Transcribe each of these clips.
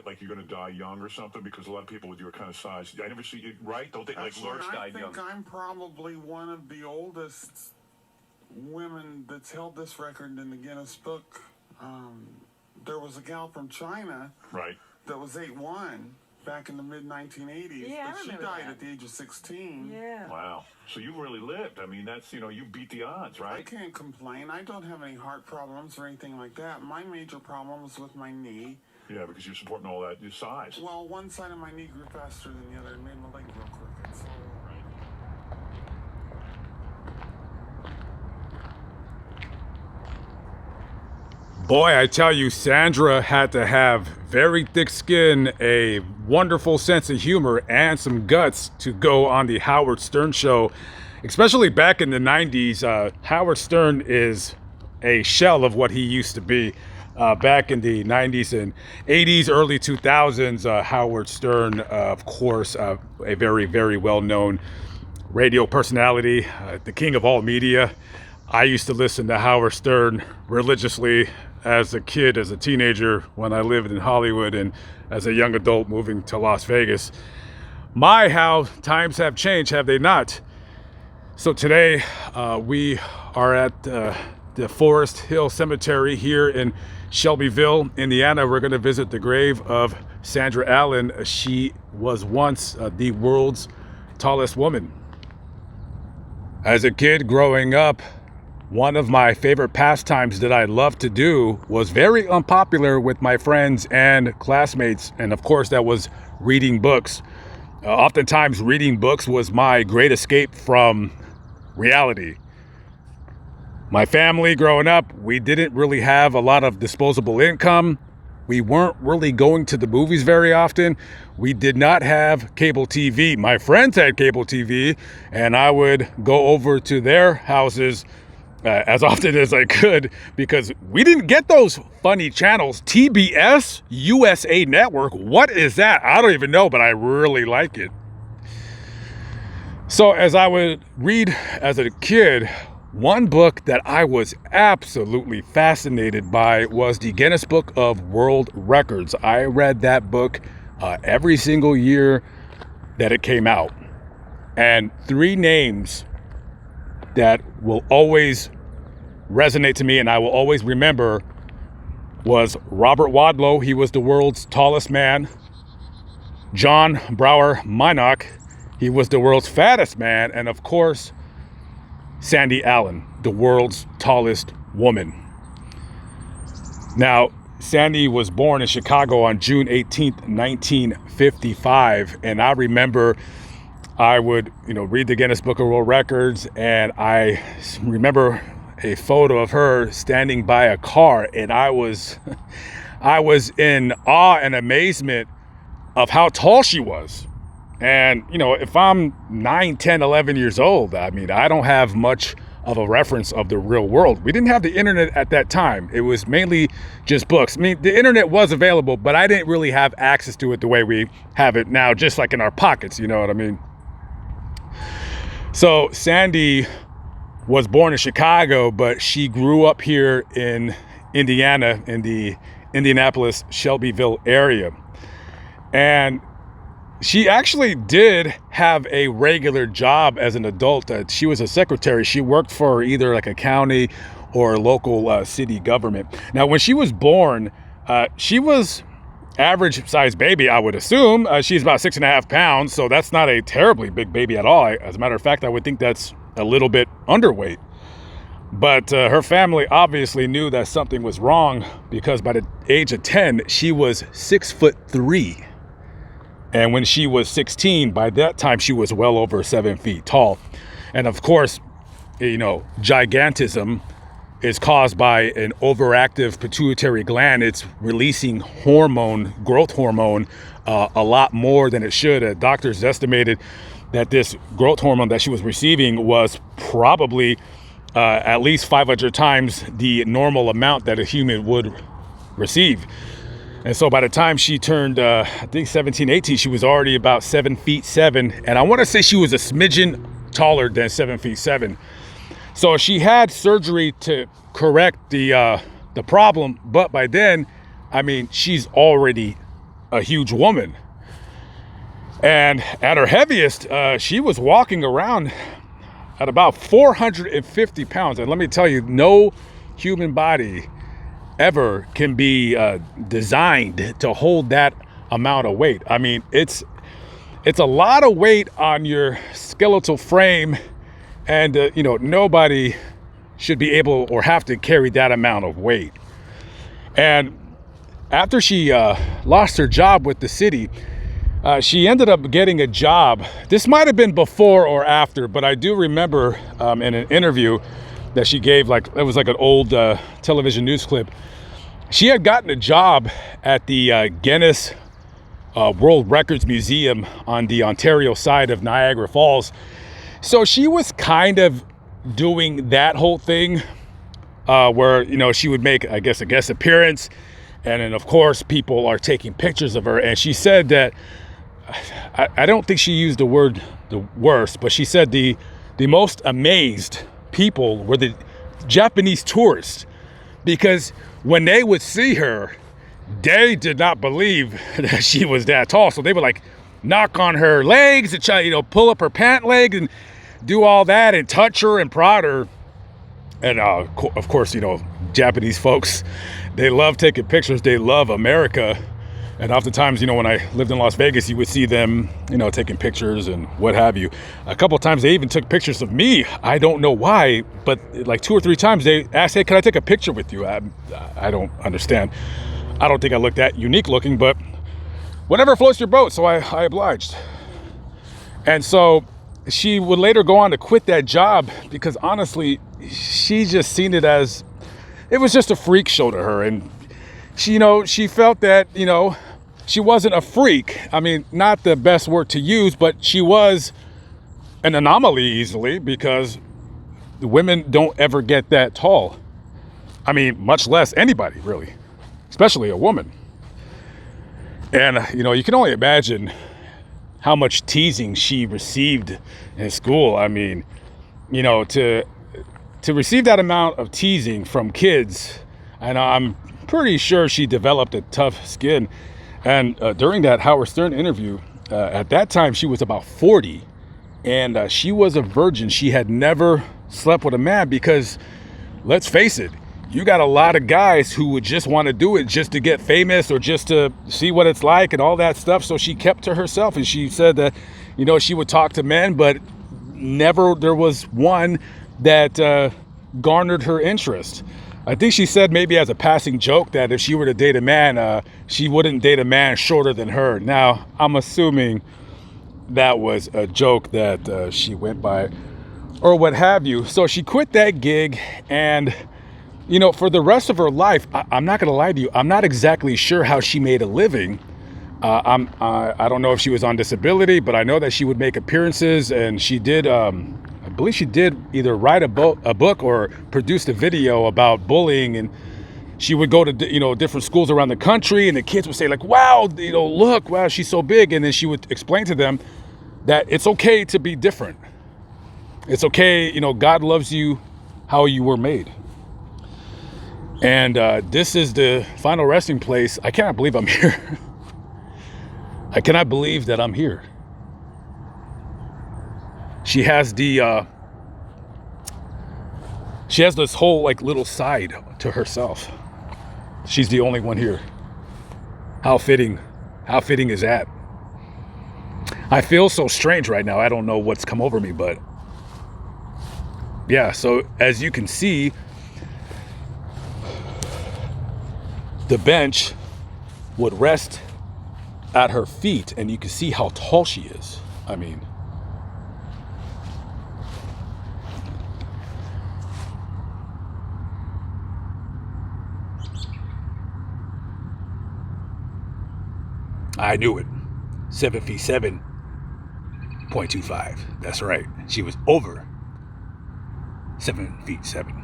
that like you're going to die young or something? Because a lot of people with your kind of size, I never see you, right? Don't they, like Lurch died young? I think I'm probably one of the oldest women that's held this record in the Guinness Book. There was a gal from China, right, that was 8'1" back in the mid-1980s. Yeah, but I she remember died that. at the age of 16. Yeah. Wow. So you really lived. I mean, that's, you beat the odds, right? I can't complain. I don't have any heart problems or anything like that. My major problem was with my knee. Yeah, because you're supporting all that, your size. Well, one side of my knee grew faster than the other and made my leg real crooked. So, Boy, I tell you, Sandra had to have very thick skin, a wonderful sense of humor, and some guts to go on the Howard Stern show. Especially back in the 90s, Howard Stern is a shell of what he used to be. Back in the 90s and 80s, early 2000s, Howard Stern, of course, a very, very well-known radio personality, the king of all media. I used to listen to Howard Stern religiously as a kid, as a teenager, when I lived in Hollywood, and as a young adult moving to Las Vegas. My, how times have changed, have they not? So today we are at the Forest Hill Cemetery here in Shelbyville, Indiana. We're going to visit the grave of Sandra Allen. She was once the world's tallest woman. As a kid growing up, one of my favorite pastimes that I loved to do was very unpopular with my friends and classmates. And of course, that was reading books. Oftentimes, reading books was my great escape from reality. My family growing up, we didn't really have a lot of disposable income. We weren't really going to the movies very often. We did not have cable TV. My friends had cable TV, and I would go over to their houses as often as I could, because we didn't get those funny channels. TBS, USA Network, what is that? I don't even know, but I really like it. So as I would read as a kid, one book that I was absolutely fascinated by was the Guinness Book of World Records. I read that book every single year that it came out. And three names that will always resonate to me and I will always remember was Robert Wadlow. He was the world's tallest man. John Brower Minock. He was the world's fattest man. And of course, Sandy Allen, the world's tallest woman. Now, Sandy was born in Chicago on June 18th, 1955. And I remember I would, read the Guinness Book of World Records, and I remember a photo of her standing by a car, and I was in awe and amazement of how tall she was. And, if I'm 9, 10, 11 years old, I mean, I don't have much of a reference of the real world. We didn't have the internet at that time. It was mainly just books. I mean, the internet was available, but I didn't really have access to it the way we have it now, just like in our pockets, you know what I mean? So Sandy was born in Chicago, but she grew up here in Indiana, in the Indianapolis, Shelbyville area. And she actually did have a regular job as an adult. She was a secretary. She worked for either like a county or local city government. Now, when she was born, she was average size baby, I would assume. She's about 6.5 pounds, so that's not a terribly big baby at all. As a matter of fact, I would think that's a little bit underweight. But her family obviously knew that something was wrong, because by the age of 10, she was 6'3". And when she was 16, by that time, she was well over 7 feet tall. And of course, gigantism is caused by an overactive pituitary gland. It's releasing growth hormone, a lot more than it should. Doctors estimated that this growth hormone that she was receiving was probably at least 500 times the normal amount that a human would receive. And so by the time she turned, I think 17, 18, she was already about 7'7". And I want to say she was a smidgen taller than 7'7". So she had surgery to correct the problem. But by then, I mean, she's already a huge woman. And at her heaviest, she was walking around at about 450 pounds. And let me tell you, no human body ever can be designed to hold that amount of weight. I mean, it's a lot of weight on your skeletal frame, and nobody should be able or have to carry that amount of weight. And after she lost her job with the city, she ended up getting a job. This might have been before or after, but I do remember in an interview that she gave, like it was like an old television news clip. She had gotten a job at the Guinness World Records Museum on the Ontario side of Niagara Falls. So she was kind of doing that whole thing where, she would make, I guess, a guest appearance. And then, of course, people are taking pictures of her. And she said that, I don't think she used the word the worst, but she said the most amazed people were the Japanese tourists, because when they would see her, they did not believe that she was that tall. So they would like knock on her legs and try, pull up her pant leg and do all that and touch her and prod her. And of course, Japanese folks, they love taking pictures. They love America. And oftentimes, when I lived in Las Vegas, you would see them, taking pictures and what have you. A couple of times they even took pictures of me. I don't know why, but like 2 or 3 times they asked, "Hey, can I take a picture with you?" I don't understand. I don't think I look that unique looking, but whatever floats your boat. So I obliged. And so she would later go on to quit that job because honestly, she just seen it as, it was just a freak show to her. And she felt that, she wasn't a freak. I mean, not the best word to use, but she was an anomaly easily, because the women don't ever get that tall. I mean, much less anybody really, especially a woman. And, you can only imagine how much teasing she received in school. I mean, to receive that amount of teasing from kids, and I'm pretty sure she developed a tough skin. And during that Howard Stern interview, at that time she was about 40, and she was a virgin. She had never slept with a man, because let's face it, you got a lot of guys who would just want to do it just to get famous or just to see what it's like and all that stuff. So she kept to herself, and she said that, she would talk to men, but never there was one that garnered her interest. I think she said, maybe as a passing joke, that if she were to date a man, she wouldn't date a man shorter than her. Now, I'm assuming that was a joke that she went by or what have you. So she quit that gig, and, for the rest of her life, I'm not going to lie to you, I'm not exactly sure how she made a living. I don't know if she was on disability, but I know that she would make appearances, and she did, I believe she did either write a book or produced a video about bullying. And she would go to, different schools around the country, and the kids would say like, "Wow, look, wow, she's so big." And then she would explain to them that it's okay to be different. It's okay, God loves you how you were made. And this is the final resting place. I cannot believe I'm here. I cannot believe that I'm here. She has this whole like little side to herself. She's the only one here. How fitting is that? I feel so strange right now. I don't know what's come over me, but yeah, so as you can see, the bench would rest at her feet, and you can see how tall she is. I mean, I knew it. 7 feet 7.25. That's right. She was over 7 feet 7.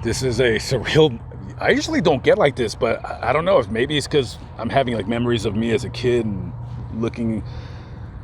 This is a surreal. I usually don't get like this, but I don't know if maybe it's because I'm having like memories of me as a kid and looking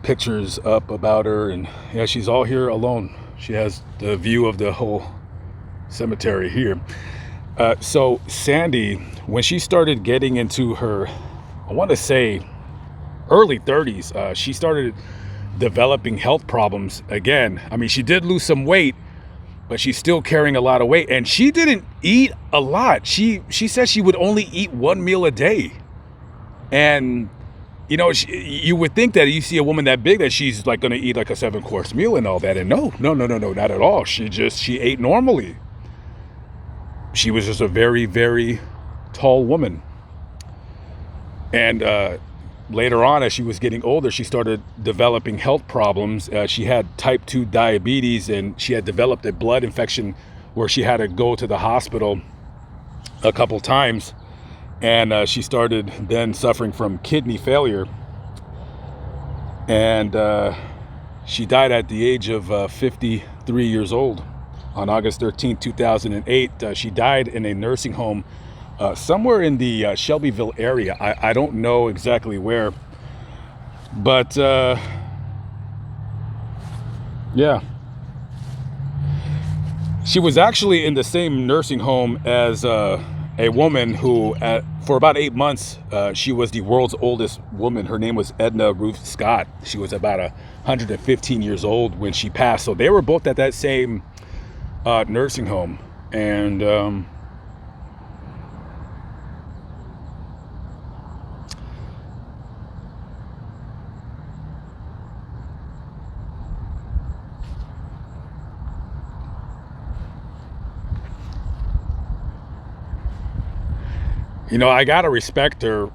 pictures up about her, and she's all here alone. She has the view of the whole cemetery here. So Sandy, when she started getting into her, I want to say early 30s, she started developing health problems again. I mean, she did lose some weight, but she's still carrying a lot of weight, and she didn't eat a lot. She said she would only eat one meal a day. And you would think that you see a woman that big that she's like going to eat like a 7-course meal and all that, and no, not at all. She ate normally. She was just a very, very tall woman. And later on, as she was getting older, she started developing health problems. She had type 2 diabetes, and she had developed a blood infection where she had to go to the hospital a couple times. And she started then suffering from kidney failure. And she died at the age of 53 years old. On August 13, 2008, she died in a nursing home somewhere in the Shelbyville area. I don't know exactly where, but yeah. She was actually in the same nursing home as a woman who, for about 8 months, she was the world's oldest woman. Her name was Edna Ruth Scott. She was about 115 years old when she passed. So they were both at that same nursing home. And I gotta respect her,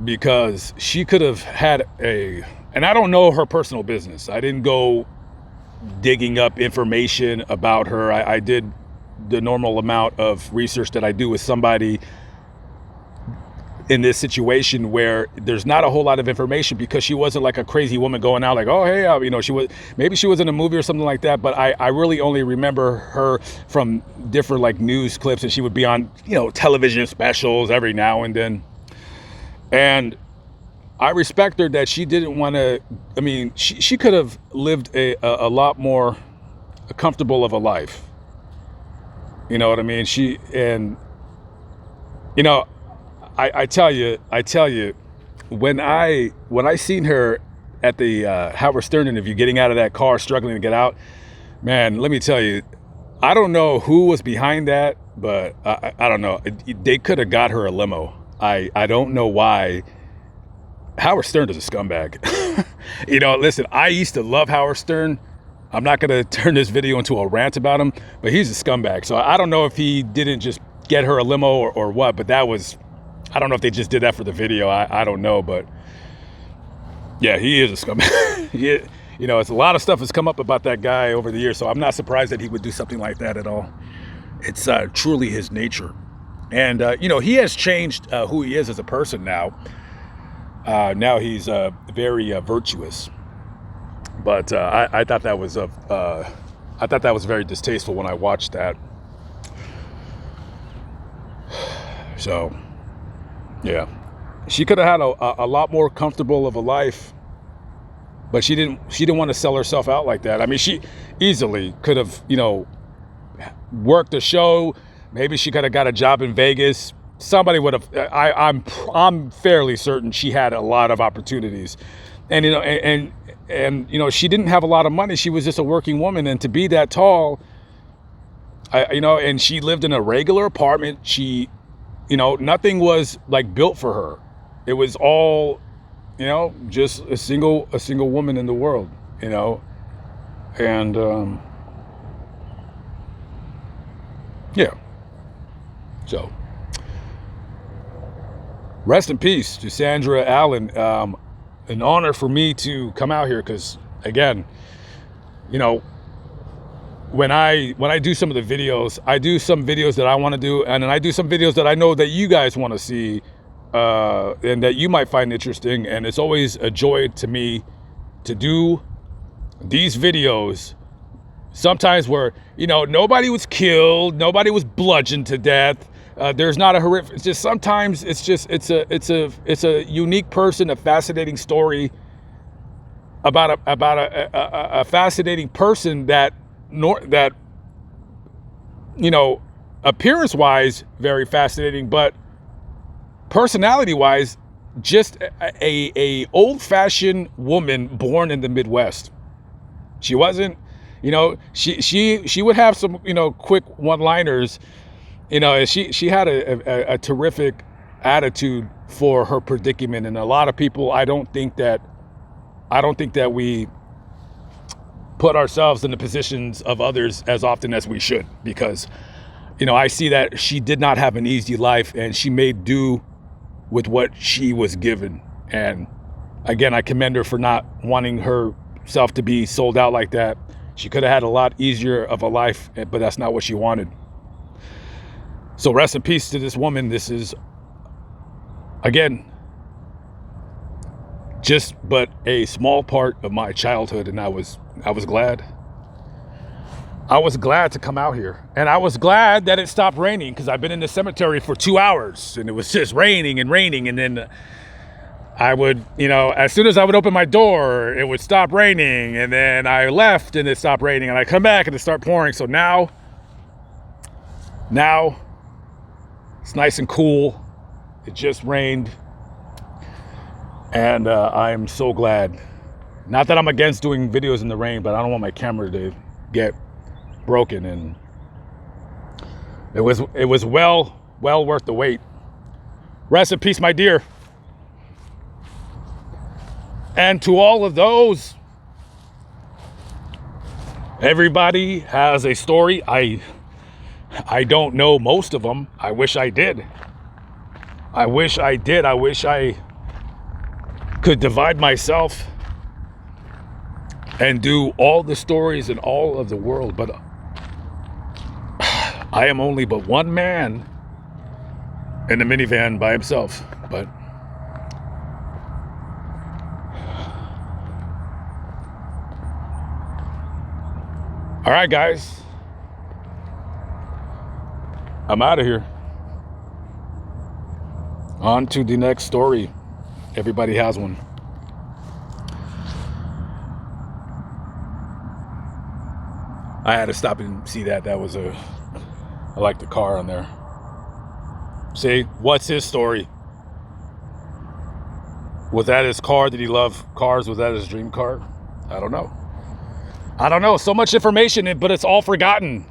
because she could have had and I don't know her personal business. I didn't go digging up information about her. I did the normal amount of research that I do with somebody in this situation where there's not a whole lot of information, because she wasn't like a crazy woman going out like, oh, hey, she was in a movie or something like that. But I really only remember her from different like news clips, and she would be on, television specials every now and then. And I respect her that she didn't want to, she could have lived a lot more comfortable of a life. You know what I mean? I tell you, when I seen her at the Howard Stern interview, getting out of that car, struggling to get out, man, let me tell you, I don't know who was behind that, but I don't know. They could have got her a limo. I don't know why. Howard Stern is a scumbag. Listen, I used to love Howard Stern. I'm not going to turn this video into a rant about him, but he's a scumbag. So I don't know if he didn't just get her a limo or what, but I don't know if they just did that for the video. I don't know, but yeah, he is a scumbag. It's a lot of stuff has come up about that guy over the years, so I'm not surprised that he would do something like that at all. It's truly his nature. And, he has changed who he is as a person now. Now he's very virtuous. But I thought that was very distasteful when I watched that. So, yeah, she could have had a lot more comfortable of a life, but she didn't want to sell herself out like that. She easily could have, worked a show. Maybe she could have got a job in Vegas. Somebody would have. I'm fairly certain she had a lot of opportunities, and she didn't have a lot of money. She was just a working woman, and to be that tall, and she lived in a regular apartment. She, nothing was like built for her. It was all, just a single woman in the world, and yeah. So, rest in peace to Sandra Allen. An honor for me to come out here, because again, when I do some of the videos, I do some videos that I want to do, and then I do some videos that I know that you guys want to see, and that you might find interesting. And it's always a joy to me to do these videos, sometimes where, nobody was killed, nobody was bludgeoned to death. There's not a horrific. It's just sometimes it's a unique person, a fascinating story about a fascinating person that you know, appearance-wise, very fascinating, but personality-wise, just a old-fashioned woman born in the Midwest. She wasn't, you know, she would have some, you know, quick one-liners, you know. She had a terrific attitude for her predicament, and a lot of people, I don't think that we put ourselves in the positions of others as often as we should, because, you know, I see that she did not have an easy life, and she made do with what she was given. And again, I commend her for not wanting herself to be sold out like that. She could have had a lot easier of a life, but that's not what she wanted. So rest in peace to this woman. This is, again, just but a small part of my childhood, and I was glad. I was glad to come out here, and I was glad that it stopped raining, because I've been in the cemetery for 2 hours and it was just raining and raining, and then I would, you know, as soon as I would open my door, it would stop raining, and then I left and it stopped raining, and I come back and it started pouring. So now it's nice and cool. It just rained, and I'm so glad. Not that I'm against doing videos in the rain, but I don't want my camera to get broken, and it was well worth the wait. Rest in peace, my dear. And to all of those, everybody has a story. I don't know most of them. I wish I did. I wish I could divide myself and do all the stories in all of the world, but I am only but one man in the minivan by himself. But all right, guys, I'm out of here. On to the next story. Everybody has one. I had to stop and see that. That was I like the car on there. See, what's his story? Was that his car? Did he love cars? Was that his dream car? I don't know. So much information, but it's all forgotten.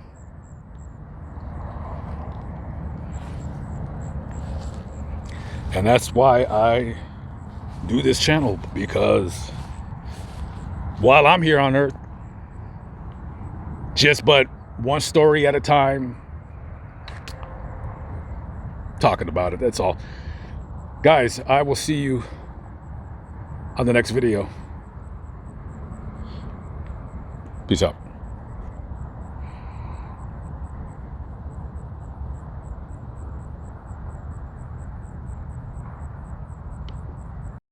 And that's why I do this channel, because while I'm here on Earth, just but one story at a time, talking about it. That's all. Guys, I will see you on the next video. Peace out.